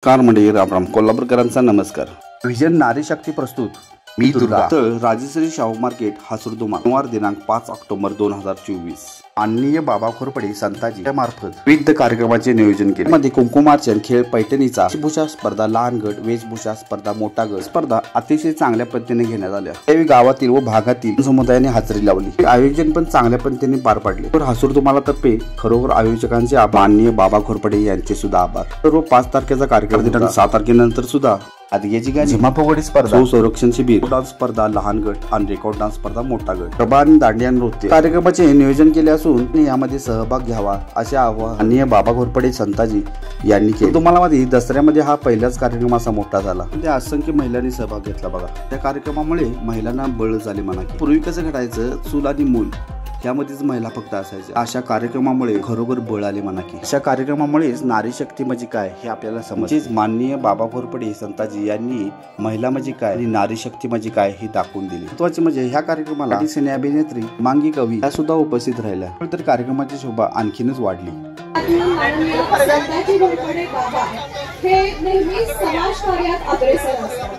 Car मंडळी रामराम कोल्हापूरकरांचा नमस्कार। विजन नारी शक्ती प्रस्तुत मी दुर्गा। राजश्री शाहू मार्केट हासुर्दुमा सोमवार दिनांक 5 ऑक्टोबर 2024 माननीय बाबा खोरपडे संताजी मार्फत विविध कार्यक्रमाचे नियोजन केले। मध्ये कुंकुमार्चन, खेळ, पैठणीचा वेशभूषा स्पर्धा, लहान गट वेशभूषा स्पर्धा, मोठा गट स्पर्धा अतिशय चांगल्या पद्धतीने घेण्यात आल्या। त्यावेळी गावातील व भागातील समुदायाने हजेरी लावली। आयोजन पण चांगल्या पद्धतीने पार पडले। तर हासुर्दुमा तर्फे खरोखर आयोजकांचे माननीय बाबा खोरपडे यांचे सुद्धा आभार। सर्व 5 तारखेचा कार्यक्रम दिनांक 6 तारखेनंतर सुद्धा आदगेची गाणी, झिम्मा-फुगडी स्पर्धा, संरक्षण शिबिर, डान्स स्पर्धा, लहान गट आणि रेकॉर्ड डान्स स्पर्धा, मोठा गट, गरबा आणि दांडिया नृत्य कार्यक्रमाचे नियोजन केले असून यामध्ये सहभाग घ्यावा असे आवाहन माननीय बाबा खोरपडे संताजी यांनी केले। तुम्हाला मध्ये दसऱ्यामध्ये हा पहिलाच कार्यक्रम असा मोठा झाला, त्या असंख्य महिलांनी सहभाग घेतला बघा। त्या कार्यक्रमामुळे महिलांना बळ झाले म्हणा की पूर्वी कसं घडायचं, चूल आणि मूल यामध्येच महिला फक्त असायच्या। अशा कार्यक्रमामुळे खरोखर बळ आले म्हणा की अशा कार्यक्रमामुळेच नारी शक्ती म्हणजे काय हे आपल्याला समजेच। माननीय बाबा खोरपडे संताजी यांनी महिला म्हणजे काय आणि नारी शक्ती म्हणजे काय हे दाखवून दिले। महत्त्वाचे म्हणजे ह्या कार्यक्रमाला सिने अभिनेत्री हेमांगी कवी या सुद्धा उपस्थित राहिल्या, तर कार्यक्रमाची शोभा आणखीनच वाढली। हे नेहमी समाजकार्यात अग्रेसर असतात।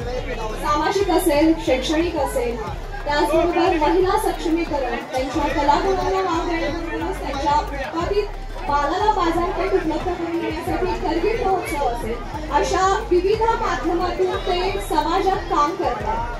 सामाजिक असेल, शैक्षणिक असेल, त्याचबरोबर महिला सक्षमीकरण, त्यांच्या कलागुणांना वाव देण्याबरोबरच त्यांच्या उत्पादित मालाला बाजारपेठ उपलब्ध करून देण्यासाठी करवी महोत्सव असेल, अशा विविध माध्यमातून ते समाजात काम करतात।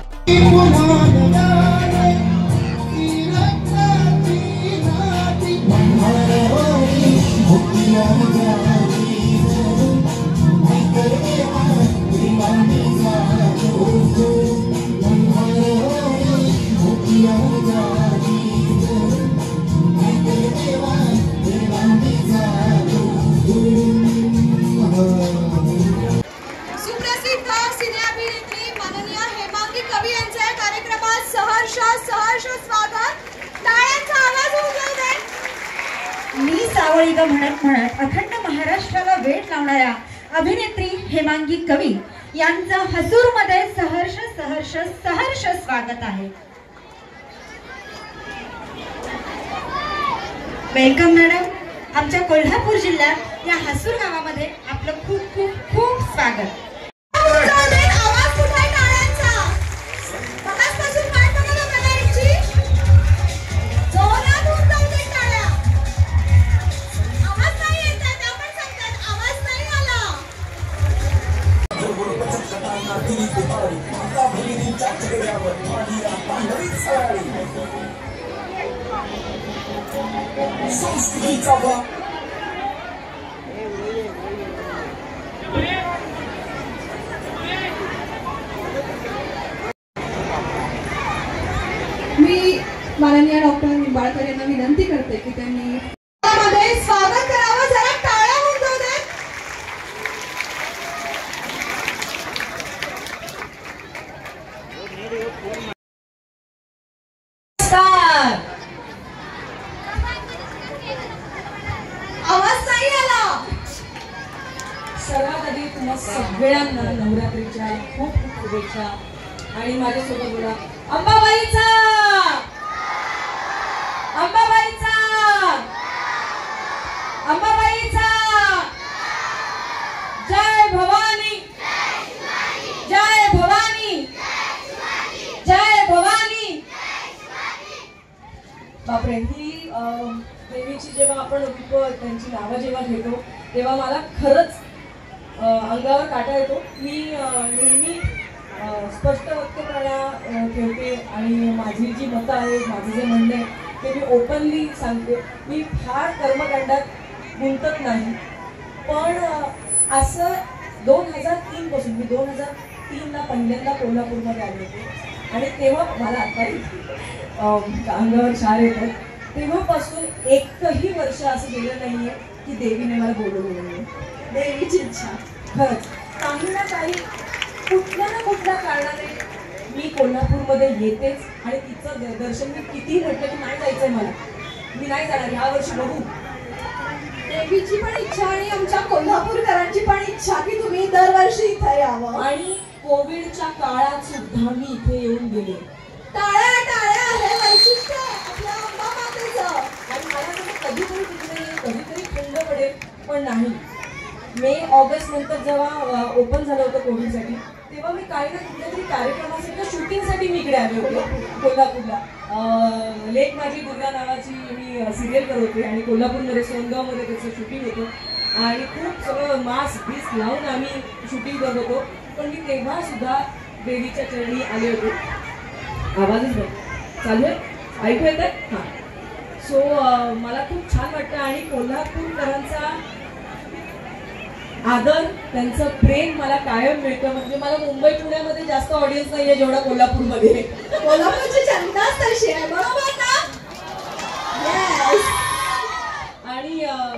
सुप्रसिद्ध सिने अभिनेत्री माननीय हेमांगी कवी यांच्या कार्यक्रमात सहर्ष स्वागत। टाळ्यांचा आवाज होऊ दे। मी सावळी ग म्हणत म्हणत अखंड महाराष्ट्राला वेळ लावणाऱ्या अभिनेत्री हेमांगी कवी यांचं हसूरमध्ये सहर्ष स्वागत आहे। Welcome madam. आमच्या कोल्हापूर जिल्ह्यात या हसूर गावामध्ये आपलं खूप खूप खूप स्वागत। मी माननीय डॉक्टर निंबाळकर यांना विनंती करते की त्यांनी स्वागत करावं। जरा टाळ्या होऊन जाऊ दे। आवाज नाही आला। सर्वात आधी तुम्हा सगळ्यांना नवरात्रीच्या खूप खूप शुभेच्छा आणि माझ्यासोबत बोला अंबाबाईचा अंबाबाईचा अंबाबाईचा जय भवानी जय भवानी जय भवानी। बापरे, ही देवीची जेव्हा आपण रूप त्यांची नावं जेव्हा घेतो तेव्हा मला खरंच अंगावर काटा येतो। मी नेहमी स्पष्ट वक्तव्य ठेवते आणि माझी जी मतं आहेत, माझं जे म्हणणं आहे ते मी ओपनली सांगते। मी फार कर्मकांडात गुंतत नाही, पण असं 2003 पासून मी 2003ला पहिल्यांदा कोल्हापूरमध्ये आले होते आणि तेव्हा मला आता अंगावर शार येतात। तेव्हापासून एकही वर्ष असं गेलं नाहीये की देवीने मला बोलवलं नाही। देवीची इच्छा खरंच काही ना काही कुठल्या ना कुठल्या कारणाने मी कोल्हापूरमध्ये येतेच आणि तिचं दर्शन मी किती म्हटलं की नाही जायचंय मला, मी नाही जाणार यावर्षी, बघू। देवीची पण इच्छा आणि आमच्या कोल्हापूरकरांची पण इच्छा की तुम्ही दरवर्षी इथे यावं। आणि कोविडच्या काळात सुद्धा मी इथे येऊन गेले। टाळ्या टाळ्या हे वैशिष्ट्य आपल्या अंबा मातेचं। आणि मला कधीतरी तिकडे कधीतरी थंड पडेल पण नाही। मे ऑगस्ट नंतर जेव्हा ओपन झालं होतं कोविडसाठी, तेव्हा मी काही ना कुठल्या तरी कार्यक्रमासाठी शूटिंगसाठी मी इकडे आले होते कोल्हापूरला. लेक माझी दुर्गा नावाची मी सिरियल करत होते आणि कोल्हापूरमध्ये सोनगावमध्ये त्याचं शूटिंग होतं आणि खूप सगळं मास्क बीस लावून आम्ही शूटिंग करत होतो. पण मी तेव्हा सुद्धा देवीच्या चरणी आले होते. आवाजच बघ चालू आहे, ऐकू येत आहे? हां. सो मला खूप छान वाटतं आणि कोल्हापूरकरांचा आदर, त्यांचं प्रेम मला कायम मिळतं. म्हणजे मला मुंबई पुण्यामध्ये जास्त ऑडियन्स नाही आहे जेवढा कोल्हापूरमध्ये. कोल्हापूरची जनताच तशी आहे, बरोबर ना? Yes. आणि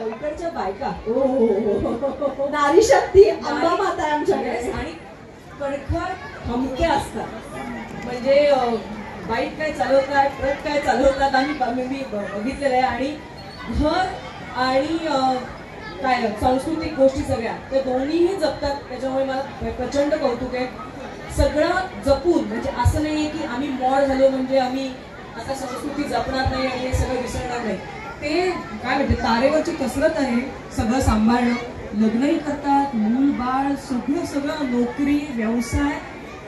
इकडच्या बायका ओ नारी शक्ती अंबा माता आहे आमच्याकडे. आणि कणखर खमक्या असतात. म्हणजे बाईक काय चालवतात, ट्रक काय चालवतात आम्ही मी बघितलेलं आहे. आणि घर आणि काय सांस्कृतिक गोष्टी सगळ्या त्या दोन्हीही जपतात. त्याच्यामुळे मला प्रचंड कौतुक आहे. सगळं जपून, म्हणजे असं नाही आहे की आम्ही मॉड झालो म्हणजे आम्ही आता संस्कृती जपणार नाही आणि हे सगळं विसरणार नाही. ते काय म्हणते तारेवरची कसरत आहे सगळं सांभाळणं. लग्नही करतात, मूल बाळ सगळं नोकरी व्यवसाय.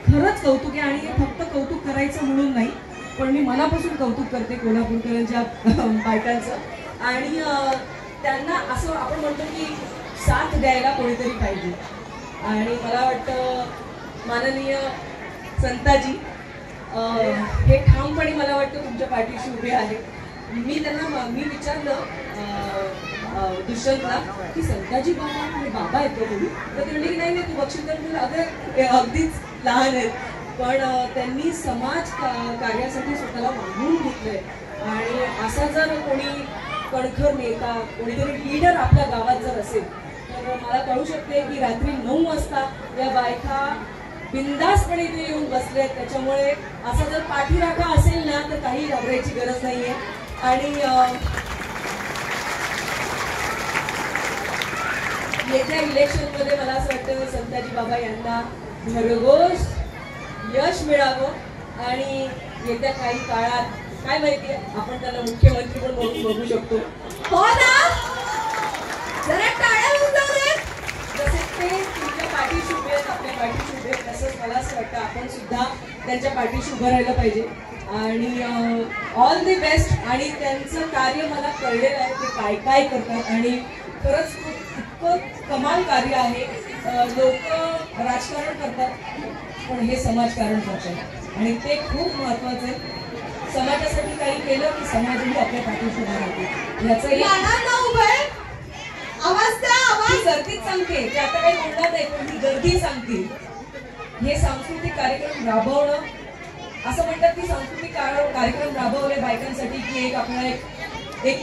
खरंच कौतुक आहे. आणि हे फक्त कौतुक करायचं म्हणून नाही, पण मी मनापासून कौतुक करते कोल्हापूरकरांच्या बायकांचं. आणि त्यांना असं आपण म्हणतो की साथ द्यायला कोणीतरी पाहिजे. आणि मला वाटतं माननीय संताजी हे ठामपणे मला वाटतं तुमच्या पाठीशी उभे आहेत. मी विचारलं दुष्यंतला की संताजी बाबा आहेत का तुम्ही? तर ते म्हणले की नाही तू बघशील तर तुला अगदीच लहान आहेत. पण त्यांनी समाज कार्यासाठी स्वतःला मानून घेतलंय. आणि असा जर कोणी कणखर नेता, कोणीतरी लीडर आपल्या गावात जर असेल तर मला कळू शकते की रात्री 9 वाजता या बायका बिंदासपणे इथे येऊन बसलेत. त्याच्यामुळे असा जर पाठीराखा असेल ना तर काही घाबरायची गरज नाहीये. आणि येत्या इलेक्शनमध्ये मला असं वाटतं संताजी बाबा यांना भरघोस यश मिळावं आणि येत्या काही काळात काय माहिती आपण त्यांना मुख्यमंत्री पण म्हणून बघू शकतो. हो ना? जरा टाळ्या वाजवा. जसे ते तुमच्या पाठीशी उभे आहेत, आपल्या पाठीशी उभे आहेत, तसंच मला असं वाटतं आपण सुद्धा त्यांच्या पाठीशी उभं राहिलं पाहिजे. आणि ऑल दी बेस्ट. आणि त्यांचं कार्य मला कळलेलं आहे ते काय काय करतात आणि खरंच इतकं कमाल कार्य आहे. लोक राजकारण करतात पण हे समाजकारण करतात आणि ते खूप महत्त्वाचं आहे. समाजासाठी काही केलं की समाजही आपल्या पाठीशी उभा राहतो. याचं आवाज द्या, आवाज. गर्दीच सांगते ते आता काही बोलणार नाही, पण ही गर्दी सांगते. हे सांस्कृतिक कार्यक्रम राबवणं, असं म्हणतात की सांस्कृतिक कार्यक्रम राबवले बायकांसाठी की एक आपल्याला एक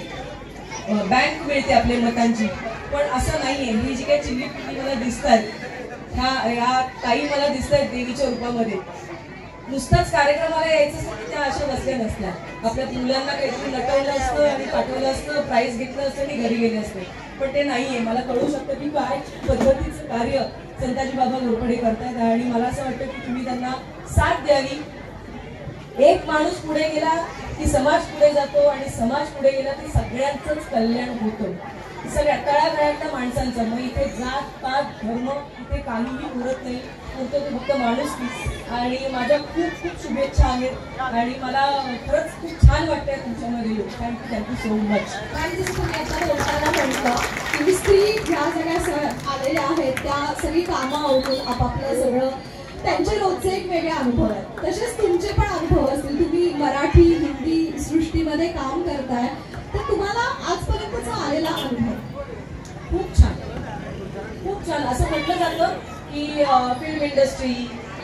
बँक मिळते आपल्या मतांची. पण असं नाहीये. ही जी काही चिल्ली पिल्ली मला दिसत आहेत ह्या ताई मला दिसत आहेत देवीच्या रूपामध्ये. नुसताच कार्यक्रमाला यायचं असतं की त्या अशा बसल्या नसल्या. आपल्या मुलांना काहीतरी नटवलं असतं आणि पाठवलं असतं, प्राईज घेतलं असतं आणि घरी गेले असते. पण ते नाहीये. मला कळू शकतं की काय पद्धतीचं कार्य संताजी बाबा घोरपडे करतायत. आणि मला असं वाटतं की तुम्ही त्यांना साथ द्यावी. एक माणूस पुढे गेला की समाज पुढे जातो आणि समाज पुढे गेला की सगळ्यांचंच कल्याण होतं. सगळ्या तळागाळातल्या माणसांचं. मग इथे जात पात धर्म इथे काहीही उरत नाही, उरतो ते फक्त माणुसकी. आणि माझ्या खूप खूप शुभेच्छा आहेत आणि मला खरंच खूप छान वाटतंय तुमच्यामध्ये. Thank you so much. आणि जसं तुम्ही आता बोलताना म्हटलं की स्त्री ह्या सगळ्या आलेल्या आहेत त्या सगळी कामं आवडून आपापलं सगळं त्यांचे रोजचे एक वेगळे अनुभव आहेत. तसेच तुमचे पण अनुभव असतील. तुम्ही मराठी हिंदी सृष्टीमध्ये काम करताय तर तुम्हाला आजपर्यंतचा आलेला अनुभव खूप छान, खूप छान. असं म्हटलं जातं की फिल्म इंडस्ट्री,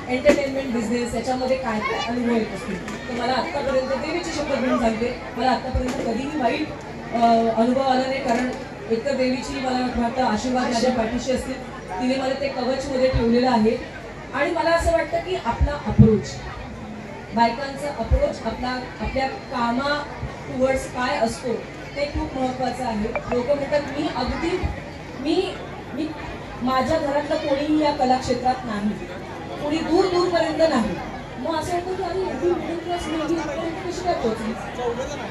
एंटरटेनमेंट बिझनेस याच्यामध्ये काय काय अनुभव येत असतील. तर मला आत्तापर्यंत देवीची शपथ घेऊन सांगते मला आत्तापर्यंत कधीही वाईट अनुभव आला नाही. कारण एकतर देवीची मला वाटतं आशीर्वाद माझ्या पाठीशी असतील. तिने मला ते कवचमध्ये ठेवलेलं आहे. आणि मला असं वाटतं की आपला अप्रोच, बायकांचा अप्रोच आपल्या कामा टुवर्ड्स काय असतो ते खूप महत्त्वाचं आहे. लोक म्हणतात मी माझ्या घरातलं कोणीही या कलाक्षेत्रात नाही, कोणी दूरपर्यंत नाही. मग असं होतं की आम्ही एवढी मिडल क्लास मुलगी इथपर्यंत कशी काय पोहोचली.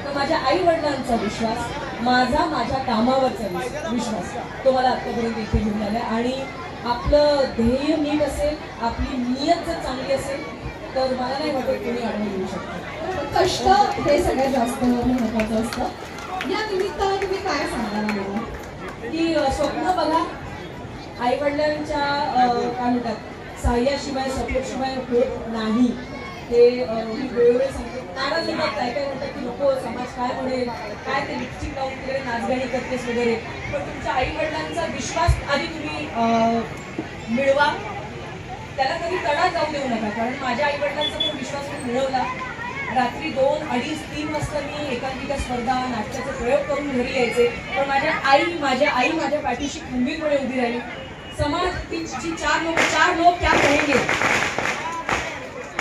तर माझ्या आई वडिलांचा विश्वास, माझ्या कामावरचा विश्वास तो मला आत्तापर्यंत इथे घेऊन आला. आणि आपलं ध्येय नीट असेल, आपली नियत जर चांगली असेल तर मला नाही वाटत कोणी अडवून येऊ शकतं. कष्ट हे सगळ्यात जास्त महत्त्वाचं असतं. या निमित्तानं तुम्ही काय सांगाल मला? की स्वप्न बघा, आईवडिलांच्या काय म्हणतात सहाय्याशिवाय सपोर्टशिवाय होत नाही. ते मी वेळोवेळी सांगते, नाराज होतात, काय काय म्हणतात की नको समाज काय म्हणेल, काय ते लिपस्टिक लावून वगैरे नाचगाणी करतेस वगैरे. पण तुमच्या आईवडिलांचा विश्वास आधी तुम्ही मिळवा, त्याला कधी तडा जाऊ देऊ नका. कारण माझ्या आईवडिलांचा पण विश्वास मी मिळवला. रात्री 2, 2:30, 3 वाजता मी एकांकिका स्पर्धा नाट्याचे प्रयोग करून घरी यायचे. पण माझ्या आई माझ्या पाठीशी खंबीरपणे उभी राहिली. समाज ची चार लोग क्या कहेंगे,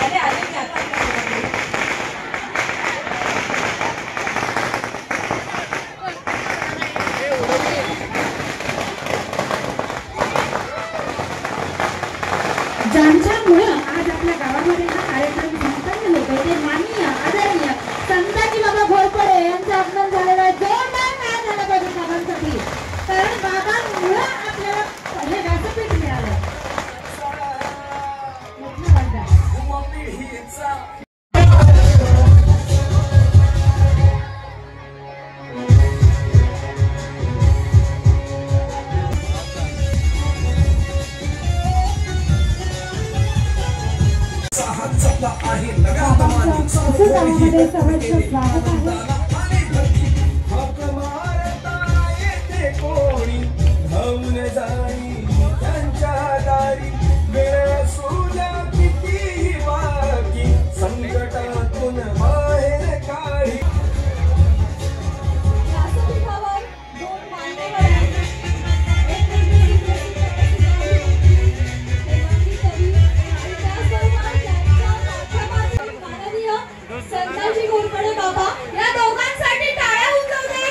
अरे आले क्या ज्यांच्यामुळे आज आपल्या गावामध्ये हा कार्यक्रम संपन्न होतोय ते माननीय आदरणीय संताजी बाबा घोरपडे यांचं आगमन झालेलं आहे. जोरदार काय झालं पाहिजे बाबांसाठी, कारण बाबांमुळे आपल्याला हे व्यासपीठ मिळालं. संताजी घोरपडे बाबा या दोघांसाठी टाळ्या उचलते.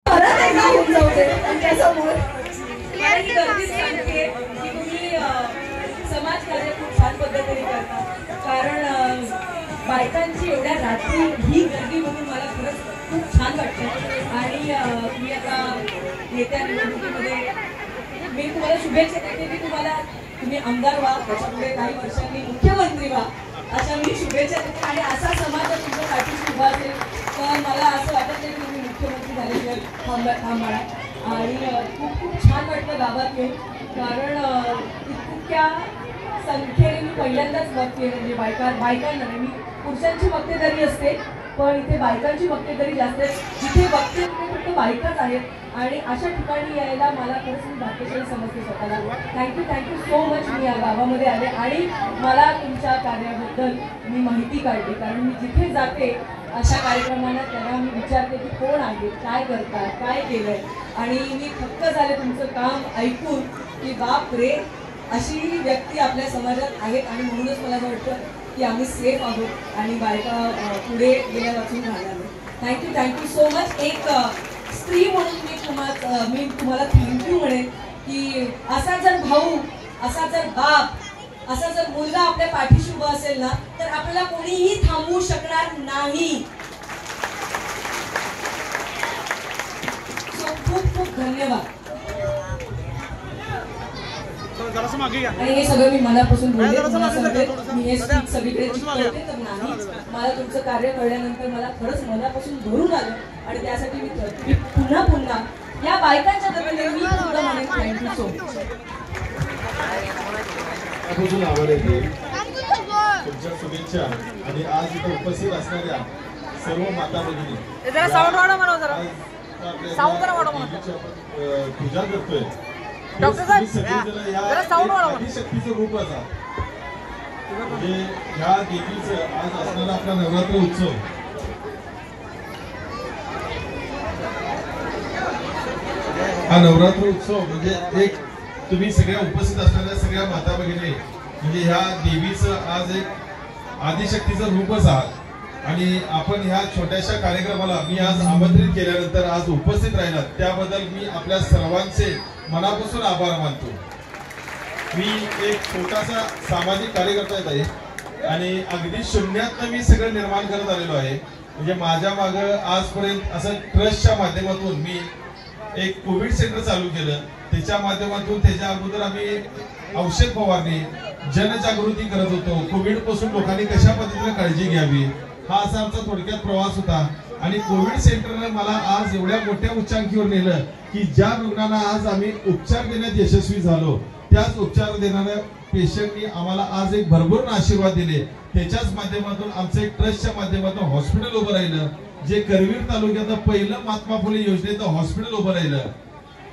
परत एकदा उचलते त्यांच्यासमोर. आणि गर्दीत सांगते की तुम्ही समाजकार्य खूप छान पद्धतीने करता. कारण बायकांची एवढ्या रात्री ही गर्दी बघून मला खरंच खूप छान वाटतं. आणि मी आता येत्या निवडणुकीमध्ये मी तुम्हाला शुभेच्छा देते की तुम्ही आमदार व्हा, त्याच्यापुढे काही वर्षांनी मुख्यमंत्री व्हा, अशा मी शुभेच्छा देते. आणि असा समाज जर तुमच्या पाठीशी उभा असेल तर मला असं वाटत नाही की तुम्ही मुख्यमंत्री झाल्याशिवाय थांबणार. आणि खूप छान वाटतं गावात येऊन, कारण इतक्या संख्येने मी पहिल्यांदाच बघते. म्हणजे बायकांना मी पुरुषांची मक्तेदारी असते पण इथे बायकांची मक्तेदारी जास्त आहे. जिथे बघते तिथे फक्त बायकाच आहेत. आणि अशा ठिकाणी यायला मला खरंच मी भाग्यशाली समजते स्वतःला. Thank you so much. मी या गावामध्ये आले आणि मला तुमच्या कार्याबद्दल मी माहिती काढली. कारण मी जिथे जाते अशा कार्यक्रमांना त्यांना मी विचारते की कोण आहे, काय करतात, काय केलंय. आणि मी थक्क झाले तुमचं काम ऐकून की बाप रे, अशी व्यक्ती आपल्या समाजात आहेत. आणि म्हणूनच मला असं वाटतं की आम्ही सेफ आहोत आणि बायका पुढे गेल्या वाचून राहिल्या. Thank you so much. एक स्त्री म्हणून मी तुम्हाला थँक्यू म्हणेन की असा जर भाऊ, असा जर बाप, असा जर मुलगा आपल्या पाठीशी उभा असेल ना तर आपल्याला कोणीही थांबवू शकणार नाही. खूप धन्यवाद. आणि हे सगळं मी मनापासून बोलले. मी हे स्पीच सगळीकडे चिकवते तर नाही. मला तुमचं कार्य कळल्यानंतर मला खरंच मनापासून भरून आलं. आणि त्यासाठी मी पुन्हा या बायकांच्या दरम्यान मी सुद्धा म्हणेन थँक्यू सो मच. तुमच्या शुभेच्छा. आणि आज इथे उपस्थित असणाऱ्या सर्व माता भगिनी, पूजा करतोय शक्तीचं रूप असा. म्हणजे ह्या देवीचं आज असणारा आपला नवरात्र उत्सव, हा नवरात्र उत्सव म्हणजे एक तुम्ही सगळ्या उपस्थित असणाऱ्या सगळ्या माता भगिनी म्हणजे ह्या देवीचं आज एक आदिशक्तीचं रूपच आहात आणि आपण ह्या छोट्याशा कार्यक्रमाला मी आज आमंत्रित केल्यानंतर आज उपस्थित राहिलात त्याबद्दल मी आपल्या सर्वांचे मनापासून आभार मानतो। मी एक छोटासा सामाजिक कार्यकर्ता आहे आणि अगदी शून्यातनं मी सगळं निर्माण करत आलेलो आहे। म्हणजे माझ्या मागं आजपर्यंत असं ट्रस्टच्या माध्यमातून मी एक कोविड सेंटर चालू केलं, त्याच्या माध्यमातून त्याच्या अगोदर आम्ही औषध फवारणी जनजागृती करत होतो, कोविड पासून लोकांनी कशा पद्धतीने काळजी घ्यावी हा असा आमचा थोडक्यात प्रवास होता। आणि कोविड सेंटरने मला आज एवढ्या मोठ्या उच्चांकीवर नेलं की ज्या रुग्णांना आज आम्ही उपचार देण्यात यशस्वी झालो त्याच उपचार देणाऱ्या पेशंटनी आम्हाला आज एक भरभरून आशीर्वाद दिले। त्याच्याच माध्यमातून आमचं एक ट्रस्टच्या माध्यमातून हॉस्पिटल उभं राहिलं, जे करवीर तालुक्यात पहिलं महात्मा फुले योजनेचं हॉस्पिटल उभं राहिलं।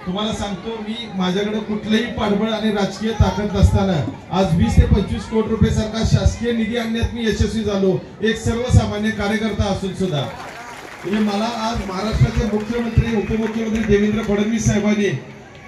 तुम्हाला सांगतो मी माझ्याकडे कुठलेही पाठबळ आणि राजकीय ताकद नसताना आज 20 ते 25 कोटी रुपये सारखा शासकीय निधी आणण्यात मी यशस्वी झालो, एक सर्वसामान्य कार्यकर्ता असून सुद्धा। म्हणजे मला आज महाराष्ट्राचे मुख्यमंत्री उपमुख्यमंत्री देवेंद्र फडणवीस साहेबांनी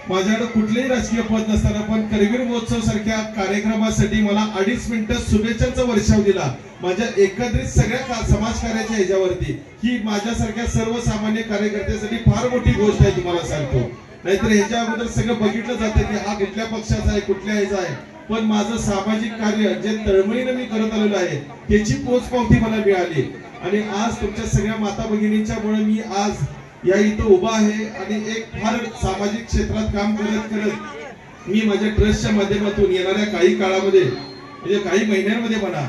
माझ्याकडे कुठलेही राजकीय पद नसताना पण करवीर महोत्सव सारख्या कार्यक्रमासाठी मला 2.5 मिनिटं शुभेच्छांचा वर्षाव दिला। माझ्या एकत्रित सगळ्या समाजकार्याच्या ह्याच्यावरती ही माझ्यासारख्या सर्वसामान्य कार्यकर्त्यासाठी फार मोठी गोष्ट आहे तुम्हाला सांगतो। नाहीतर ह्याच्या अगोदर सगळं बघितलं जातं की हा कुठल्या पक्षाचा आहे कुठल्या ह्याचा आहे, पण माझं सामाजिक कार्य जे तळमळीने मी करत आलेलो आहे त्याची पोचपावती मला मिळाली। आणि आज तुमच्या सगळ्या माता भगिनींच्यामुळे मी आज या इथं उभा आहे आणि एक फार सामाजिक क्षेत्रात काम करत करत मी माझ्या ट्रस्टच्या माध्यमातून येणाऱ्या काही काळामध्ये म्हणजे काही महिन्यांमध्ये म्हणा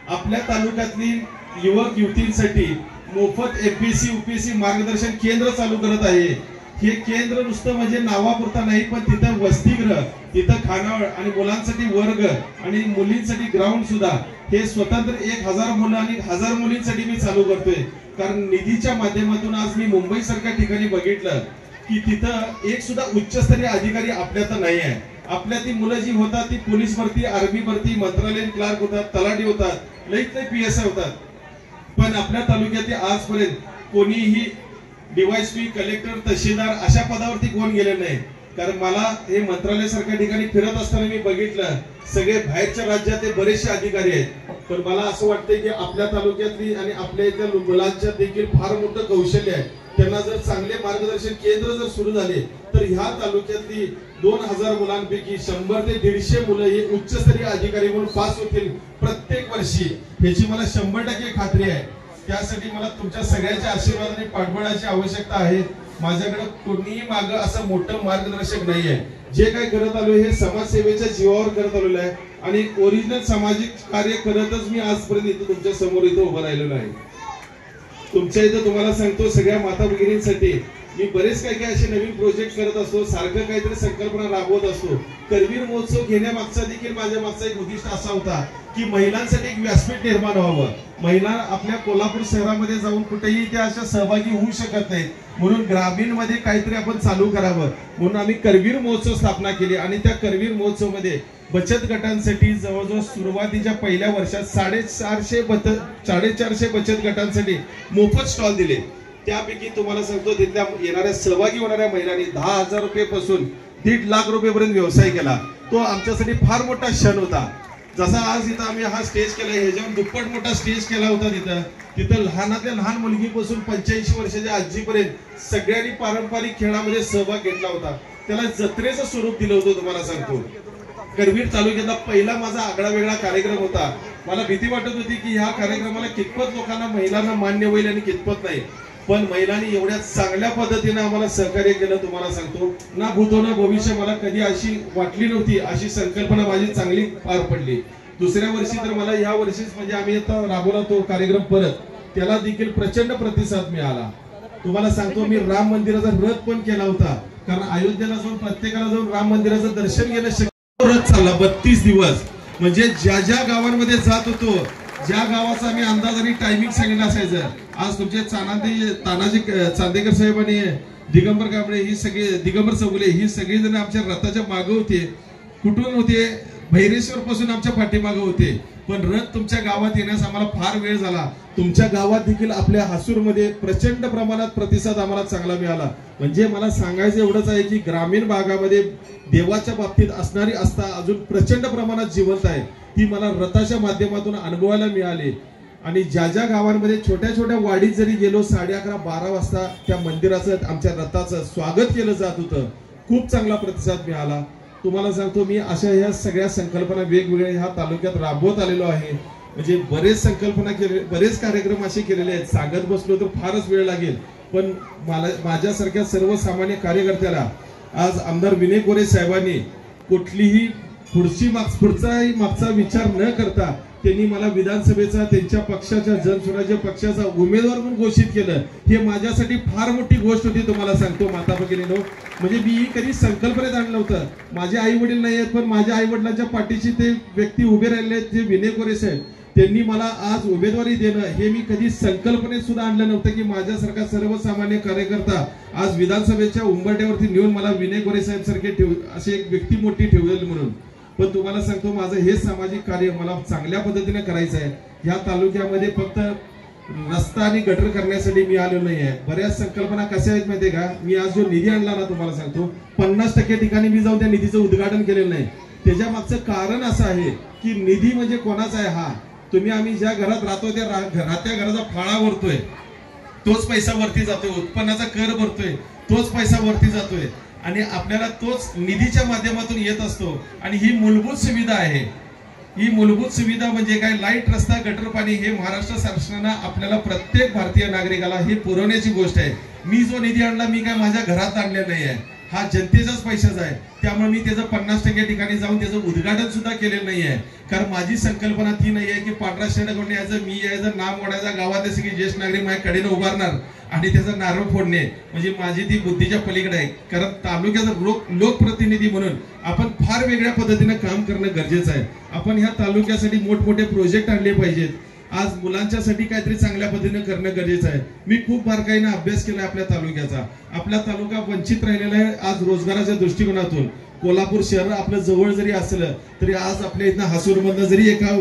आपल्या तालुक्यातली युवक युवतींसाठी मोफत एपीएससी यूपीएससी मार्गदर्शन केंद्र चालू करत आहे। हे केंद्र नुसतं म्हणजे नावापुरता नाही पण तिथं वसतिगृह, तिथं खानावळ आणि मुलांसाठी वर्ग आणि मुलींसाठी ग्राउंड सुद्धा हे स्वतंत्र 1000 मुलं आणि 1000 मुलींसाठी मी चालू करतोय। कारण निधीच्या माध्यमातून आज मी मुंबई सारख्या ठिकाणी बघितलं की तिथं एक सुद्धा उच्चस्तरीय अधिकारी आपल्यात नाही आहे। आपल्या ती मुलं जी होतात ती पोलीस भरती, आर्मी भरती, मंत्रालयीन क्लार्क होतात, तलाठी होतात, लईत लई पीएसआय होतात, पण आपल्या तालुक्यात आजपर्यंत कोणीही डीवायएसपी, कलेक्टर, तहसीलदार अशा पदावरती कोण गेले नाही। कारण मला हे मंत्रालय सारख्या ठिकाणी फिरत असताना मी बघितलं सगळे बाहेरच्या राज्यातले बरेचसे अधिकारी आहेत, पण मला असं वाटतंय की आपल्या तालुक्यातली आणि आपल्या इथल्या मुलांच्या देखील फार मोठं कौशल्य आहे। त्यांना जर चांगले मार्गदर्शन केंद्र जर सुरू झाले तर ह्या तालुक्यातली 2000 मुलांपैकी 100 ते 150 मुलं हे उच्चस्तरीय अधिकारी म्हणून पास होतील प्रत्येक वर्षी, याची मला 100% खात्री आहे। त्यासाठी मला तुमच्या सगळ्यांच्या आशीर्वाद आणि पाठबळाची आवश्यकता आहे। माझ्याकडे कोणीही मागं असं मोठं मार्गदर्शक नाही आहे। जे काही करत आलो हे समाजसेवेच्या जीवावर करत आलेलो आहे आणि ओरिजिनल सामाजिक कार्य करतच मी आजपर्यंत इथं तुमच्या समोर इथं उभं राहिलेलो आहे। तुमच्या इथं तुम्हाला सांगतो सगळ्या माता भगिनींसाठी मी बरेच काही काही असे नवीन प्रोजेक्ट करत असतो, सारखं काहीतरी संकल्पना राबवत असतो। करवीर महोत्सव घेण्यामागचा देखील माझ्या मागचा एक उद्दिष्ट असा होता की महिलांसाठी एक व्यासपीठ निर्माण व्हावं। महिला आपल्या कोल्हापूर शहरामध्ये जाऊन कुठेही त्या अशा सहभागी होऊ शकत नाहीत, म्हणून ग्रामीण मध्ये काहीतरी आपण चालू करावं म्हणून आम्ही करवीर महोत्सव स्थापना केली। आणि त्या करवीर महोत्सव मध्ये बचत गटांसाठी जवळजवळ सुरुवातीच्या पहिल्या वर्षात 450 बचत गटांसाठी मोफत स्टॉल दिले। त्यापैकी तुम्हाला सांगतो तिथल्या येणाऱ्या सहभागी होणाऱ्या महिलांनी 10,000 रुपये पासून 1.5 लाख रुपयेपर्यंत व्यवसाय केला। तो आमच्यासाठी फार मोठा क्षण होता। जसा आज इथं आम्ही हा स्टेज केला ह्याच्यावर दुप्पट मोठा स्टेज केला होता। तिथं लहानातल्या लहान मुलगीपासून 85 वर्षाच्या आजीपर्यंत सगळ्यांनी पारंपरिक खेळामध्ये सहभाग घेतला होता। त्याला जत्रेचं स्वरूप दिलं होतं। तुम्हाला सांगतो करवीर तालुक्यातला पहिला माझा आगळा वेगळा कार्यक्रम होता। मला भीती वाटत होती की ह्या कार्यक्रमाला कितपत लोकांना महिलांना मान्य होईल आणि कितपत नाही, पण महिलांनी एवढ्या चांगल्या पद्धतीने आम्हाला सहकार्य केलं। तुम्हाला सांगतो ना भूतो ना भविष्य मला कधी अशी वाटली नव्हती, अशी संकल्पना माझी चांगली पार पडली। दुसऱ्या वर्षी तर मला या वर्षीच म्हणजे आम्ही आता राबवला तो कार्यक्रम परत, त्याला देखील प्रचंड प्रतिसाद मिळाला। तुम्हाला सांगतो मी राम मंदिराचा रथ पण केला होता, कारण अयोध्येला जाऊन प्रत्येकाला जाऊन राम मंदिराचं दर्शन घेणं शक्य। रथ चालला 32 दिवस, म्हणजे ज्या ज्या गावांमध्ये जात होतो ज्या गावाचा आम्ही अंदाज आणि टायमिंग सांगितलं असायचं। आज तुमचे तानाजी चांदेकर साहेब आणि दिगंबर कांबळे ही सगळे, दिगंबर चौगुले ही सगळी जण आमच्या रथाच्या मागे होते। कुठून होते? भैरेश्वर पासून आमच्या पाठीमागे होते, पण रथ तुमच्या गावात येण्यास आम्हाला फार वेळ झाला. तुमच्या गावात देखील आपल्या हासूरमध्ये प्रचंड प्रमाणात प्रतिसाद आम्हाला चांगला मिळाला. म्हणजे मला सांगायचं एवढंच आहे की ग्रामीण भागामध्ये देवाच्या बाबतीत असणारी आस्था अजून प्रचंड प्रमाणात जिवंत आहे. ती मला रथाच्या माध्यमातून अनुभवायला मिळाली. आणि ज्या ज्या गावांमध्ये छोट्या छोट्या वाडीत जरी गेलो 11:30-12 वाजता त्या मंदिराचं आमच्या रथाचं स्वागत केलं जात होतं. खूप चांगला प्रतिसाद मिळाला. तुम्हाला सांगतो मी अशा ह्या सगळ्या संकल्पना वेगवेगळ्या ह्या तालुक्यात राबवत आलेलो आहे. म्हणजे बरेच संकल्पना केले, बरेच कार्यक्रम असे केलेले आहेत. सांगत बसलो तर फारच वेळ लागेल, पण माझ्यासारख्या सर्वसामान्य कार्यकर्त्याला आज आमदार विनय कोरे साहेबांनी कुठलीही पुढचा विचार न करता त्यांनी मला विधानसभेचा त्यांच्या पक्षाच्या जनस्वराज्य पक्षाचा उमेदवार म्हणून घोषित केलं. हे माझ्यासाठी फार मोठी गोष्ट होती. तुम्हाला सांगतो माता भगिनींनो, म्हणजे मी कधी संकल्पनेत आणलं होतं. माझे आई वडील नाही आहेत, पण माझ्या आई वडिलांच्या पाठीशी ते व्यक्ती उभे राहिले आहेत, जे विनय कोरे साहेब. त्यांनी मला आज उमेदवारी देणं हे मी कधी संकल्पनेत सुद्धा आणलं नव्हतं की माझ्यासारखा सर्वसामान्य कार्यकर्ता आज विधानसभेच्या उंबरठ्यावरती नेऊन मला विनय कोरे साहेब सारखे अशी एक व्यक्ती मोठी ठेवलेली म्हणून. पण तुम्हाला सांगतो माझं हे सामाजिक कार्य मला चांगल्या पद्धतीने करायचं आहे. या तालुक्यामध्ये फक्त रस्ता आणि गटर करण्यासाठी मी आलो नाही आहे. बऱ्याच संकल्पना कशा आहेत माहितीये का? मी आज जो निधी आणला ना, तुम्हाला सांगतो 50% ठिकाणी मी जाऊन त्या निधीचं उद्घाटन केलेलं नाही. त्याच्या मागचं कारण असं आहे की निधी म्हणजे कोणाचा आहे? हा आम्ही ज्या घरात राहतो त्या घराचा फाळा भरतोय, तोच पैसा वरती जातोय. उत्पन्नाचा कर भरतोय, तोच पैसा वरती जातोय आणि आपल्याला तोच निधीच्या माध्यमातून येत असतो. आणि ही मूलभूत सुविधा आहे. ही मूलभूत सुविधा म्हणजे काय? लाईट, रस्ता, गटर, पाणी हे महाराष्ट्र शासनानं आपल्याला प्रत्येक भारतीय नागरिकाला हे पुरवण्याची गोष्ट आहे. मी जो निधी आणला मी काय माझ्या घरात आणलेला नाही आहे, हा जनतेचाच पैशाचा आहे. त्यामुळे मी त्याचं 50% ठिकाणी जाऊन त्याचं उद्घाटन सुद्धा केलेलं नाही आहे. कारण माझी संकल्पना ती नाही आहे की पांढरा शर्ट घालून यायचं, मी यायचं, नाम ओढायचा, गावातले सगळे ज्येष्ठ नागरिक माझ्या कडेनं उभारणार आणि त्याचा नारळ फोडणे म्हणजे माझी ती बुद्धीच्या पलीकडे आहे. कारण तालुक्याचा लोकप्रतिनिधी म्हणून आपण फार वेगळ्या पद्धतीने काम करणं गरजेचं आहे. आपण ह्या तालुक्यासाठी मोठमोठे प्रोजेक्ट आणले पाहिजेत. आज मुलांच्यासाठी काहीतरी चांगल्या पद्धतीने करणं गरजेचं आहे. मी खूप बारकाईने अभ्यास केला आपल्या तालुक्याचा. आपला तालुका वंचित राहिलेला आहे आज रोजगाराच्या दृष्टिकोनातून. कोल्हापूर शहर आपलं जवळ जरी असलं तरी आज आपल्या इथं हासूरमधनं जरी एका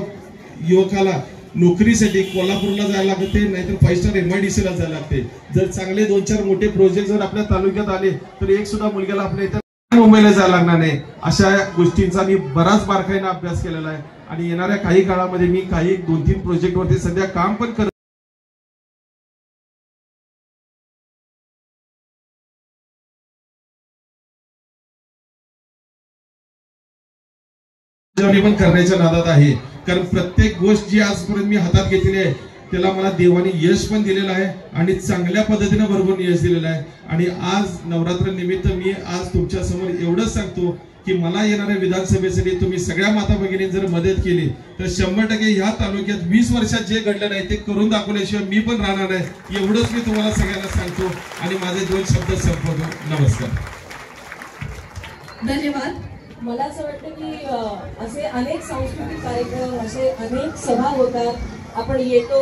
युवकाला नोकरीसाठी कोल्हापूरला जायला लागते, नाहीतर 5 स्टार MIDC ला जायला लागते. जर चांगले 2-4 मोठे प्रोजेक्ट जर आपल्या तालुक्यात आले तर एक सुद्धा मुलग्याला आपल्या इथं मुंबईला जायला लागणार नाही. अशा गोष्टींचा मी बराच बारकाईने अभ्यास केलेला आहे आणि येणाऱ्या काही काळामध्ये मी काही 2-3 प्रोजेक्ट वरती सध्या काम पण करत पण करण्याच्या नादात आहे. कारण प्रत्येक गोष्ट जी आजपर्यंत मी हातात घेतलेली आहे त्याला मला देवाने यश पण दिलेलं आहे आणि चांगल्या पद्धतीने भरपूर यश दिलेलं आहे. आणि आज नवरात्र निमित्त मी आज तुमच्या समोर एवढंच सांगतो की मला येणाऱ्या विधानसभेसाठी तुम्ही सगळ्या माता भगिनी जर मदत केली तर 100% ह्या तालुक्यात 20 वर्षात जे घडलं नाही ते करून दाखवल्याशिवाय मी पण राहणार नाही. एवढंच मी तुम्हाला सगळ्यांना सांगतो आणि माझे 2 शब्द संपवतो. नमस्कार. धन्यवाद. मला असं वाटतं की असे अनेक सांस्कृतिक कार्यक्रम, असे अनेक सभा होतात. आपण येतो,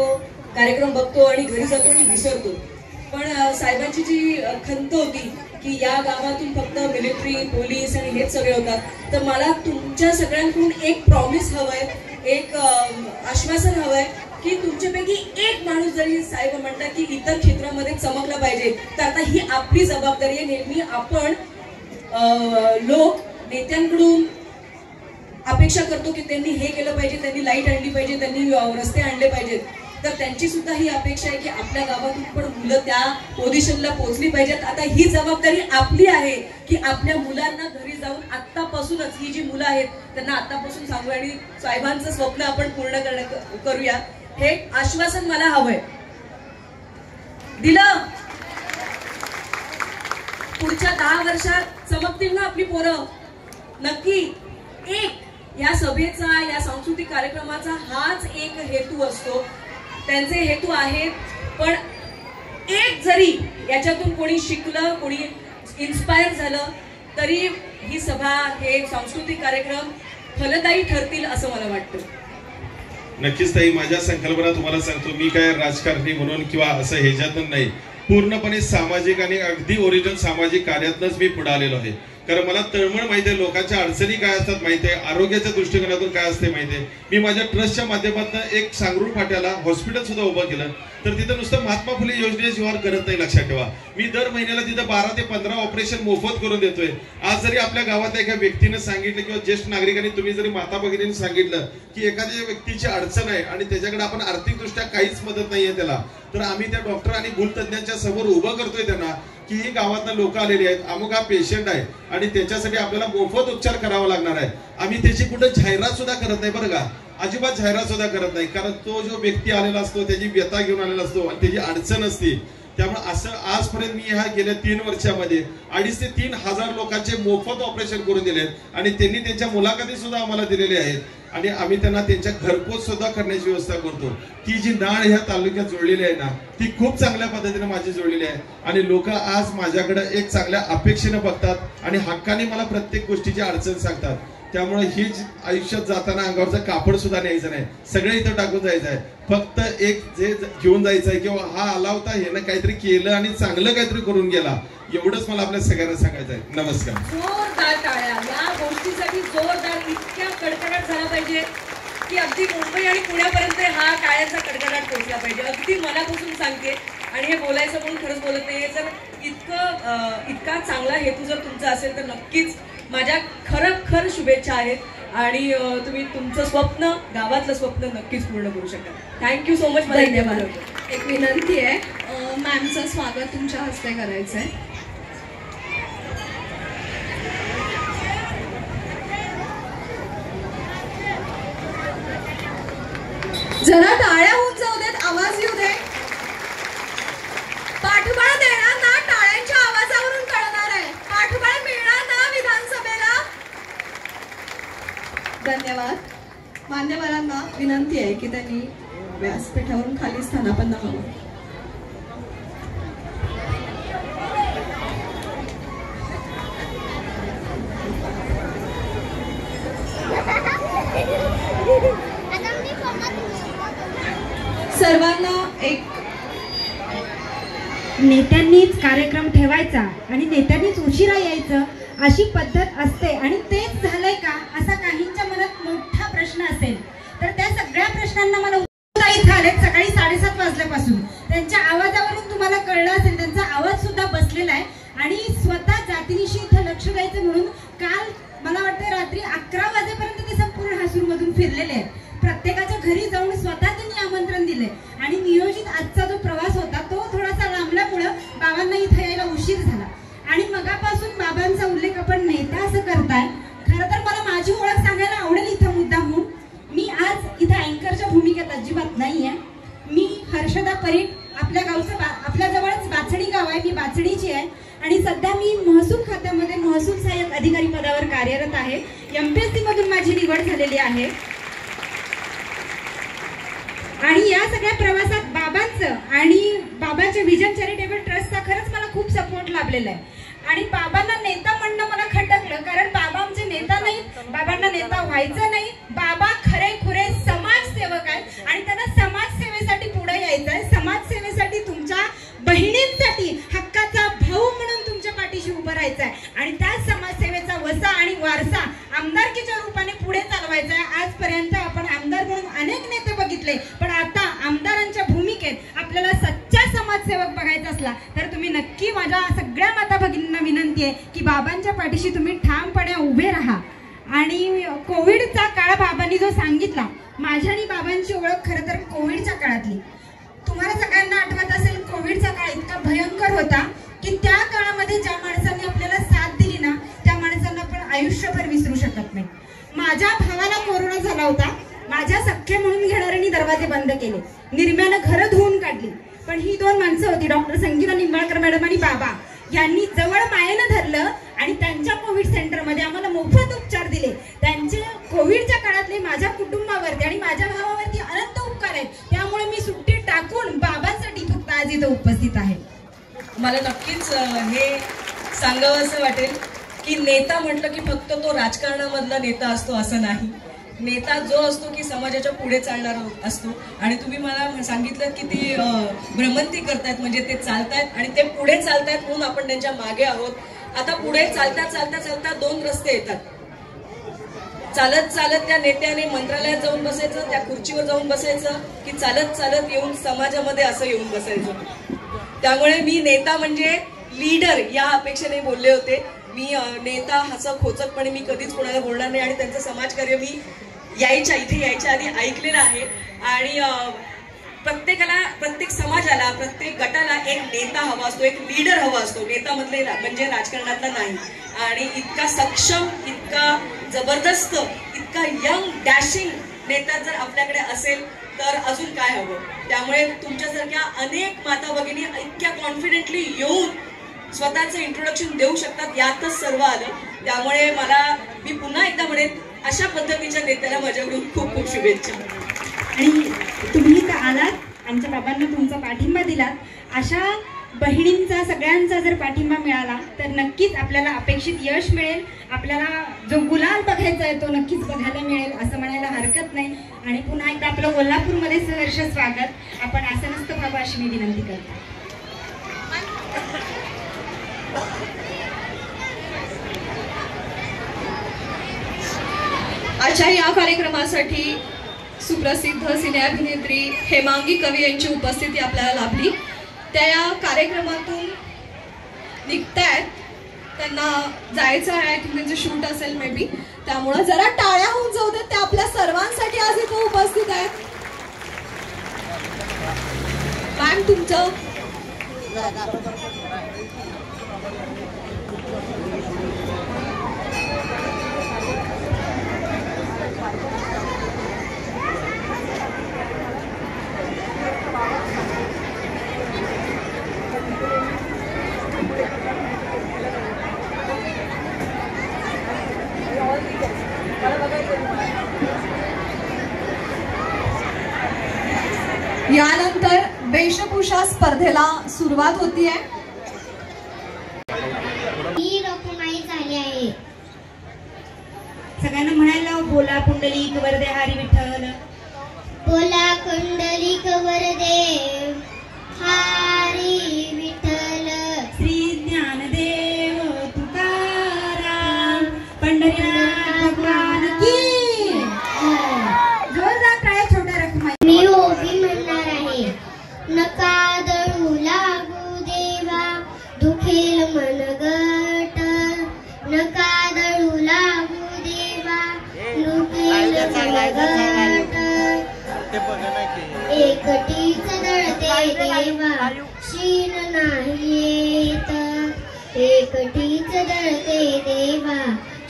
कार्यक्रम बघतो आणि घरी जातो आणि विसरतो. पण साहेबांची जी खंत होती की या गावातून फक्त मिलिटरी, पोलीस आणि हेच सगळे होतात, तर मला तुमच्या सगळ्यांकडून एक प्रॉमिस हवंय, एक आश्वासन हवंय की तुमच्यापैकी एक माणूस जरी साहेब म्हणतात की इतर क्षेत्रामध्ये चमकला पाहिजे, तर आता ही आपली जबाबदारी आहे. नेहमी आपण लोक नेत्यांकडून अपेक्षा करतो की त्यांनी हे केलं पाहिजे, त्यांनी लाईट आणली पाहिजे, त्यांनी रस्ते आणले पाहिजेत. तर त्यांची सुद्धा ही अपेक्षा आहे की आपल्या गावातून पण मुलं त्या पोझिशनला पोहोचली पाहिजेत. आता ही जबाबदारी आपली आहे की आपल्या मुलांना घरी जाऊन आत्तापासूनच ही जी मुलं आहेत त्यांना आत्तापासून सांगू आणि साहेबांचं स्वप्न आपण पूर्ण करूया. हे आश्वासन मला हवंय. दिलं? पुढच्या 10 वर्षात चमकतील ना आपली पोरं? नक्की. एक या सभेचा, या सांस्कृतिक कार्यक्रमाचा हाच एक हेतू असतो. त्यांचे हेतू आहेत, पण एक जरी याच्यातून कोणी शिकलं, कोणी इन्स्पायर झालं तरी ही सभा, हे सांस्कृतिक कार्यक्रम फलदायी ठरतील असं मला वाटतं. नक्कीच ताई, माझ्या संकल्पना तुम्हाला सांगतो, मी काय राजकारणी म्हणून किंवा असं ह्याच्यातून नाही, पूर्णपणे सामाजिक आणि अगदी ओरिजिनल सामाजिक कार्यातूनच मी पुढे आलेलो आहे. कारण मला तळमळ माहिती आहे, लोकांच्या अडचणी काय असतात माहिती आहे, आरोग्याच्या दृष्टिकोनातून काय असते माहिती आहे. मी माझ्या ट्रस्टच्या माध्यमातून एक सांगरूळ फाट्याला हॉस्पिटल सुद्धा उभं केलं. तर तिथं नुसतं महात्मा फुले योजनेशिवाय करत नाही, लक्षात ठेवा. मी दर महिन्याला तिथं 12 ते 15 ऑपरेशन मोफत करून देतोय. आज जरी आपल्या गावातल्या एका व्यक्तीनं सांगितलं किंवा ज्येष्ठ नागरिकांनी तुम्ही जरी माता भगिनींनी सांगितलं की एखाद्या व्यक्तीची अडचण आहे आणि त्याच्याकडे आपण आर्थिकदृष्ट्या काहीच मदत नाहीये त्याला, तर आम्ही त्या डॉक्टर आणि भूलतज्ञांच्या समोर उभं करतोय त्यांना की ही गावातनं लोक आलेली आहेत, अमुक हा पेशंट आहे आणि त्याच्यासाठी आपल्याला मोफत उपचार करावा लागणार आहे. आम्ही त्याची कुठं जाहिरात सुद्धा करत नाही बरं का, अजिबात जाहिरात सुद्धा करत नाही. कारण तो जो व्यक्ती आलेला असतो त्याची व्यथा घेऊन आलेला असतो आणि त्याची अडचण असते. त्यामुळे असं आजपर्यंत मी ह्या गेल्या 3 वर्षामध्ये 2,500 ते 3,000 लोकांचे मोफत ऑपरेशन करून दिले आणि त्यांनी त्यांच्या मुलाखती सुद्धा आम्हाला दिलेल्या आहेत. आणि आम्ही त्यांना त्यांच्या घरपोच सुद्धा करण्याची व्यवस्था करतो. ती जी नाळ ह्या तालुक्यात जोडलेली आहे ना, ती खूप चांगल्या पद्धतीने माझी जोडलेली आहे. आणि लोक आज माझ्याकडे एक चांगल्या अपेक्षेने बघतात आणि हक्काने मला प्रत्येक गोष्टीची अडचण सांगतात. त्यामुळे ही आयुष्यात जाताना अंगावरचं कापड सुद्धा न्यायचं नाही, सगळं इथं टाकून जायचं आहे. फक्त एक जे घेऊन जायचं आहे किंवा हा आला होता ह्यानं काहीतरी केलं आणि चांगलं काहीतरी करून गेला, एवढंच मला आपल्या सगळ्यांना सांगायचं आहे. नमस्कार. जोरदार टाळ्या या गोष्टीसाठी, जोरदार इतक्या कडकडाट झाला पाहिजे की अगदी मुंबई आणि पुण्यापर्यंत हा टाळ्यांचा कडकडाट पोहोचला पाहिजे. अगदी मनापासून सांगते आणि हे बोलायचं म्हणून खरंच बोलत नाही. जर इतका चांगला हेतू जर तुमचा असेल तर नक्कीच माझ्या खरं शुभेच्छा आहेत आणि तुम्ही तुमचं स्वप्न, गावातलं स्वप्न नक्कीच पूर्ण करू शकाल. Thank you so much. धन्यवाद. एक विनंती आहे, मॅमचं स्वागत तुमच्या हस्ते करायचं आहे. जरा टाळ्या होऊन जाऊ देत, आवाज येऊ दे. पाठबळ देणार ना टाळ्यांच्या आवाजावरून कळणार आहे, पाठबळ मिळणार ना विधानसभेला. धन्यवाद. मान्यवरांना विनंती आहे की त्यांनी व्यासपीठावरून खाली स्थानापन्न व्हावं. सर्वांना एक नेत्यांनीच कार्यक्रम ठेवायचा आणि नेत्यांनीच उशिरा यायचं अशी पद्धत असते आणि तेच झालंय का असा काहींच्या मनात मोठा प्रश्न असेल तर त्या सगळ्या प्रश्नांना मला उत्तर इथं आलेत सकाळी 7:30 वाजल्यापासून. त्यांच्या आवाजावरून तुम्हाला कळलं असेल, त्यांचा आवाज सुद्धा बसलेला आहे आणि स्वतः जातीनिशी इथं लक्ष द्यायचं म्हणून काल मला वाटतं रात्री 11 वाजेपर्यंत ते संपूर्ण हासूरमधून फिरलेले आहेत. प्रत्येकाच्या घरी जाऊन स्वतः त्यांनी आमंत्रण दिले आणि नियोजित आजचा जो प्रवास होता तो थोडासा लांबल्यामुळं बाबांना इथे यायला उशीर झाला. आणि मगापासून बाबांचा उल्लेख आपण नेता असं करताय. खरं तर मला माझी ओळख सांगायला आवडेल इथं मुद्दामून. मी आज इथं अँकरच्या भूमिकेत अजिबात नाहीये. मी हर्षदा परीट, आपल्या गावचं आपल्या जवळच बाचणी गाव आहे, मी बाचणीची आहे आणि सध्या मी महसूल खात्यामध्ये महसूल सहाय्यक अधिकारी पदावर कार्यरत आहे. MPSC मधून माझी निवड झालेली आहे आणि या सगळ्या प्रवासात बाबांचं आणि बाबांच्या विजन चॅरिटेबल ट्रस्टचा खरंच मला खूप सपोर्ट लाभलेला आहे. आणि बाबांना नेता म्हणणं मला खटकलं कारण बाबा आमचे नेता नाहीत, बाबांना नेता व्हायचं नाही. बाबा खरे खुरे समाजसेवक आहेत आणि त्यांना समाजसेवेसाठी पुढे यायचं आहे. समाजसेवेसाठी तुमच्या बहिणींसाठी हक्काचा भाऊ म्हणून तुमच्या पाठीशी उभं राहायचं आहे आणि त्या समाजसेवेचा वसा आणि वारसा आमदारकीच्या रूपाने पुढे चालवायचा आहे. आजपर्यंत आपण आमदार म्हणून अनेक नेते बघितले, पण आता आमदारांच्या भूमिकेत आपल्याला सच्चा समाजसेवक बघायचा असला तर तुम्ही नक्की, माझ्या सगळ्या माता भगिनींना विनंती आहे की बाबांच्या पाठीशी तुम्ही ठामपणे उभे राहा. आणि कोविडचा काळ बाबांनी जो सांगितला, माझ्या आणि बाबांची ओळख खरं तर कोविडच्या काळातली. तुम्हाला सगळ्यांना आठवत असेल कोविडचा काळ इतका भयंकर होता की त्या काळामध्ये ज्या माणसांनी आपल्याला साथ दिली ना त्या माणसांना आपण आयुष्यभर विसरू शकत नाही. माझ्या भावाला कोरोना झाला होता. माझ्या सख्खे म्हणून घेणाऱ्यांनी दरवाजे बंद केले, निर्म्यानं घरं धुवून काढली. पण ही 2 माणसं होती, डॉक्टर संगीता निंबाळकर मॅडम आणि बाबा, यांनी जवळ मायेनं धरलं आणि त्यांच्या कोविड सेंटरमध्ये आम्हाला मोफत उपचार दिले. त्यांचे कोविडच्या काळातले माझ्या कुटुंबावरती आणि माझ्या भावावरती अनंत उपकार आहेत. त्यामुळे मी सुट्टी टाकून बाबांसाठी फक्त आज इथं उपस्थित आहे. मला नक्कीच हे सांगावं असं वाटेल की नेता म्हटलं की फक्त तो राजकारणामधला नेता असतो असं नाही. नेता जो असतो की समाजाच्या पुढे चालणारा असतो. आणि तुम्ही मला सांगितलं की ते भ्रमंती करतायत म्हणजे ते चालतायत आणि ते पुढे चालतायत म्हणून आपण त्यांच्या मागे आहोत. आता पुढे चालता चालता चालता 2 रस्ते येतात. चालत चालत त्या नेत्याने मंत्रालयात जाऊन बसायचं, त्या खुर्चीवर जाऊन बसायचं, की चालत चालत येऊन समाजामध्ये असं येऊन बसायचं. त्यामुळे मी नेता म्हणजे लीडर या अपेक्षेने बोलले होते. मी नेता हसक खोचकपणे मी कधीच कोणाला बोलणार नाही आणि त्यांचं समाजकार्य मी इथे यायच्या आधी ऐकलेलं आहे. आणि प्रत्येकाला, प्रत्येक समाजाला, प्रत्येक गटाला एक नेता हवा असतो, एक लीडर हवा असतो. नेता म्हणजे राजकारणातला नाही. आणि इतका सक्षम, इतका जबरदस्त, इतका यंग डॅशिंग नेता जर आपल्याकडे असेल तर अजून काय हवं. त्यामुळे तुमच्यासारख्या अनेक माता भगिनी इतक्या कॉन्फिडेंटली येऊन स्वतःचं इंट्रोडक्शन देऊ शकतात, यातच सर्व आलं. त्यामुळे मी पुन्हा एकदा म्हणेन, अशा पद्धतीच्या नेत्याला माझ्याकडून खूप खूप शुभेच्छा. आणि तुम्ही इथं आलात, आमच्या बाबांना तुमचा पाठिंबा दिलात. अशा बहिणींचा सगळ्यांचा जर पाठिंबा मिळाला तर नक्कीच आपल्याला अपेक्षित यश मिळेल. आपल्याला जो गुलाल बघायचा आहे तो नक्कीच बघायला मिळेल असं म्हणायला हरकत नाही. आणि पुन्हा एकदा आपलं कोल्हापूरमध्ये सहर्ष स्वागत. आपण असं नसतं व्हावं अशी मी विनंती करते. आजच्या या कार्यक्रमासाठी सुप्रसिद्ध सिने अभिनेत्री हेमांगी कवी यांची उपस्थिती आपल्याला लाभली. त्या या कार्यक्रमातून निघतायत, त्यांना जायचं आहे, त्यांचं शूट असेल मे बी. त्यामुळं जरा टाळ्या होऊन जाऊ देत. त्या आपल्या सर्वांसाठी आज इथं उपस्थित आहेत. मॅम तुमचं यानंतर वेशभूषा स्पर्धेला सुरुवात होतीये. ही रखुमाई झाली आहे. सगळ्यांना म्हणायला बोला पुंडलिक वरदे हरी विठ्ठल. बोला कुंडलिक वरदे हरी विठ्ठल. श्री ज्ञानदेव तुकाराम पंढरीनाथ भगवान की. जोरदार टाळ्या छोट्या रखुमाई. मी ओवी म्हणणार आहे. नका दळू लागू देवा दुखेल मनगट. नका दळू लागू देवा दुखेल मनगट. एकटीच दळते देवा शीन नाही येत. एकटीच दळते देवा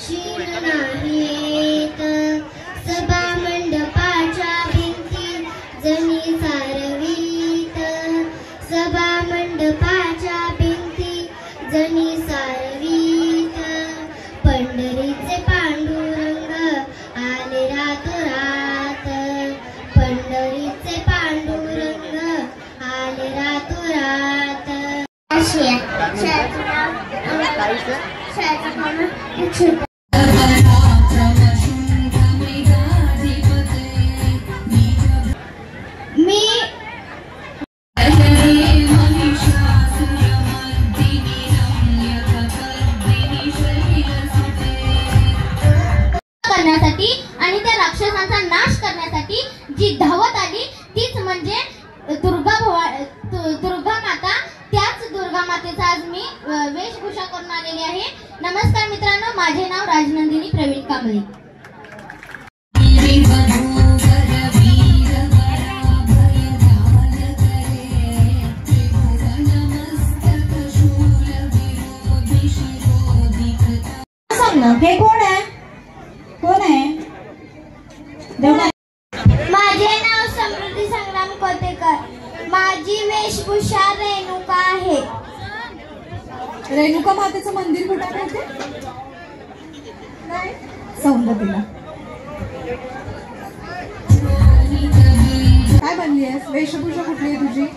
शीन नाही येत. सभा मंडपाच्या भिंती जणी सारवीत. सभा मंडपाच्या भिंती जणी सारवीत. पंढरीचे पांडुरंग आले रातोरात. पंढरीचे पांडुरंग आले रातोरात. मी करण्यासाठी आणि त्या राक्षसांचा नाश करण्यासाठी जी धावत आली तीच म्हणजे दुर्गा माता. त्याच दुर्गा मातेचा आज मी वेशभूषा करून आलेली आहे. नमस्कार मित्रांनो, माझे नाव राजनंदिनी प्रवीण कांबळे. हे कोण आहे? कोण आहे? माझे नाव समृद्धी संग्राम कोतेकर. माझी वेशभूषा रेणुका आहे. रेणुका मातेचं मंदिर कुठे आहे? सौंदर्यला. काय बनली आहेस? वेशभूषा कुठली आहे तुझी?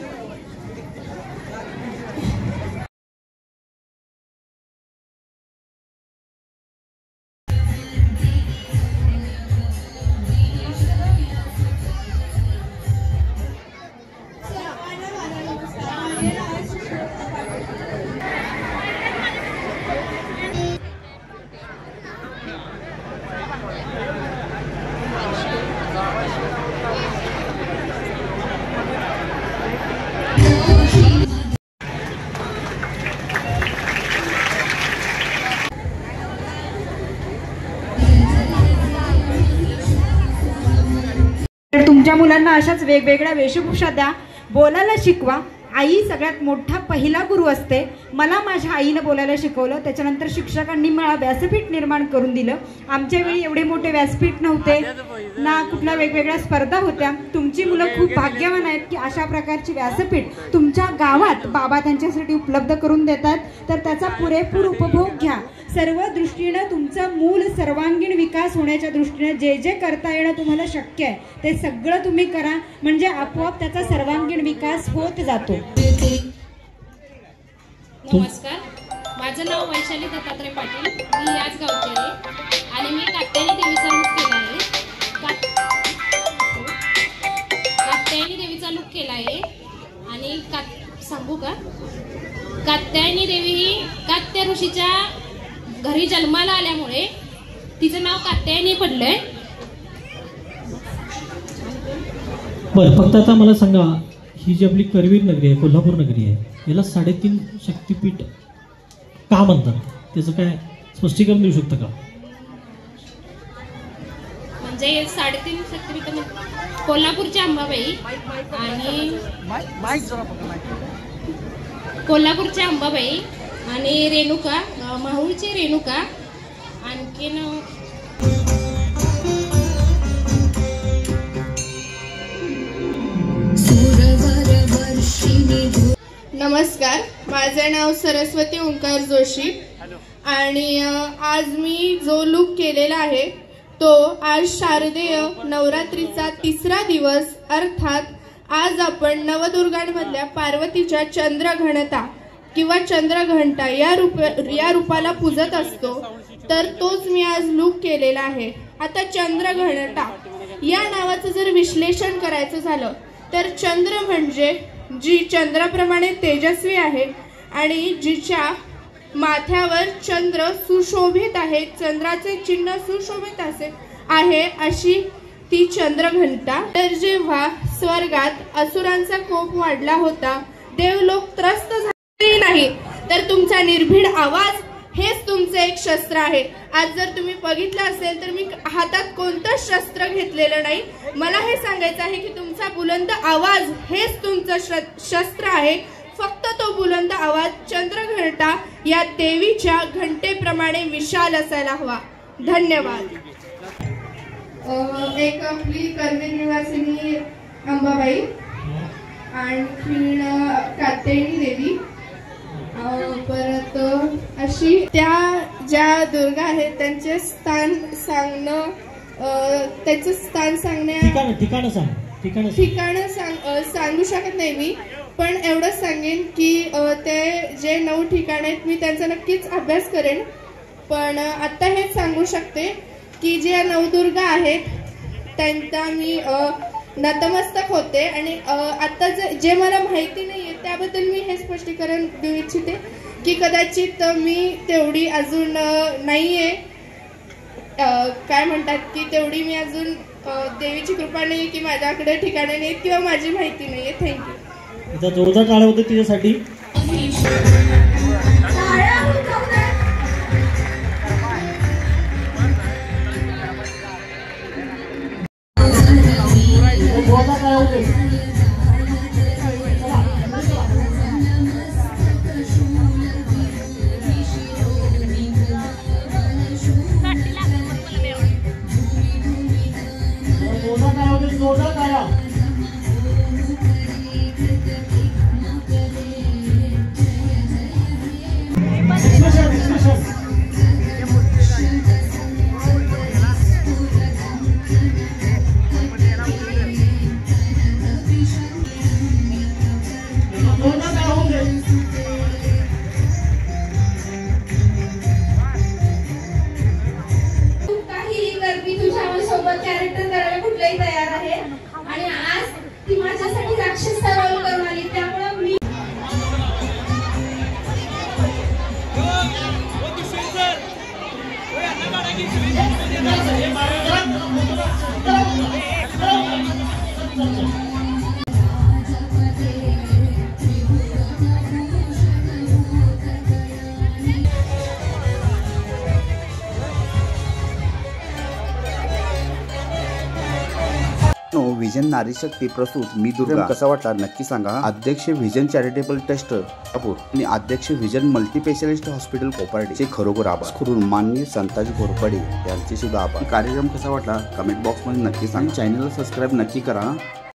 तुमच्या मुलांना अशाच वेगवेगळ्या वेशभूषा द्या, बोलायला शिकवा. आई सगळ्यात मोठा पहिला गुरु असते. मला माझ्या आईनं बोलायला शिकवलं, त्याच्यानंतर शिक्षकांनी मला व्यासपीठ निर्माण करून दिलं. आमच्या वेळी एवढे मोठे व्यासपीठ नव्हते ना, कुठल्या वेगवेगळ्या स्पर्धा होत्या. तुमची मुलं खूप भाग्यवान आहेत की अशा प्रकारची व्यासपीठ तुमच्या गावात बाबा त्यांच्यासाठी उपलब्ध करून देतात. तर त्याचा पुरेपूर उपभोग घ्या. सर्व दृष्टीनं तुमचं मूल सर्वांगीण विकास होण्याच्या दृष्टीनं जे जे करता येणं तुम्हाला शक्य आहे ते सगळं तुम्ही करा, म्हणजे आपोआप त्याचा सर्वांगीण विकास होत जातो. नमस्कार, माझं नाव वैशाली दत्तात्रय पाटील. मी याच गावची आहे आणि मी कात्यायनी देवीचा लूक केला आहे. कात्यायनी देवीचा लूक केला आहे आणि सांगू का, कात्यायनी देवी ही कात्य ऋषीच्या घरी जन्माला आल्यामुळे तिचं नाव कात्यायनी पडलंय. बरं, फक्त आता मला सांगा, ही जी आपली करवीर नगरी आहे, कोल्हापूर नगरी आहे, याला 3.5 शक्तिपीठ का म्हणतात? त्याचं काय स्पष्टीकरण देऊ शकता का? म्हणजे 3.5 शक्तिपीठ कोल्हापूरची अंबाबाई आणि रेणुका, माहूरची रेणुका, आणखीन नमस्कार, माझं नाव सरस्वती ओंकार जोशी आणि आज मी जो लूक केलेला आहे तो आज शारदीय नवरात्रीचा 3रा दिवस, अर्थात आज आपण नवदुर्गांमधल्या पार्वतीच्या चंद्रघनता किंवा चंद्रघंटा या रूपाला पूजत असतो. तर तोच मी आज लूक केलेला आहे. आता चंद्रघंटा या नावाचं जर विश्लेषण करायचं झालं तर चंद्र म्हणजे जी चंद्राप्रमाणे तेजस्वी आहे आणि जिच्या माथ्यावर चंद्र सुशोभित आहे, चंद्राचे चिन्ह सुशोभित आहे अशी ती चंद्रघंटा. तर जेव्हा स्वर्गात असुरांचा कोप वाढला होता, देवलोक त्रस्त झाले नाही, तर तुमचा निर्भीड आवाज हेच तुमचं एक शस्त्र आहे. आज जर तुम्ही बघितलं असेल तर मी हातात कोणतंच शस्त्र घेतलेलं नाही. मला हे सांगायचं आहे की तुमचा बुलंद आवाज हेच तुमचं शस्त्र आहे. फक्त तो बुलंद आवाज चंद्रघंटा या देवीच्या घंटेप्रमाणे विशाल असायला हवा. धन्यवाद. एक आपली करवीर निवासिनी अंबाबाई, आणखी कात्यायनी देवी, परत अशी त्या ज्या दुर्गा आहेत त्यांचे स्थान सांगणं, त्याचं स्थान ठिकाणं सांगू शकत नाही मी, पण एवढंच सांगेन की ते जे 9 ठिकाण आहेत मी त्यांचा नक्कीच अभ्यास करेन. पण आत्ता हेच सांगू शकते की ज्या नवदुर्गा आहेत त्यांचा मी नतमस्तक होते आणि आता जे मला माहिती नाहीये त्याबद्दल मी हे स्पष्टीकरण देऊ इच्छिते की कदाचित मी तेवढी अजून नाहीये, काय म्हणतात की तेवढी मी अजून देवीची कृपा नाही की माझ्याकडे ठिकाणे नाहीत किंवा माझी माहिती नाहीये. थँक्यू. जोरदार टाळ्या होते तिच्यासाठी. कॅरेक्टर करायला कुठलाही तयार आहे आणि आज ती माझ्यासाठी राक्षस रोल करून आली. त्यामुळे मी विजन नारी शक्ती प्रस्तुत मी दुर्गा कसा वाटला नक्की सांगा। अध्यक्ष विजन चॅरिटेबल ट्रस्ट आणि अध्यक्ष vision multi specialist hospital Koparde खरोखर आभार करून माननीय संताजी घोरपडे यांचे सुद्धा आभार। कार्यक्रम कसा वाटला कमेंट बॉक्स मध्ये नक्की सांगा। चॅनलला सबस्क्राईब नक्की करा।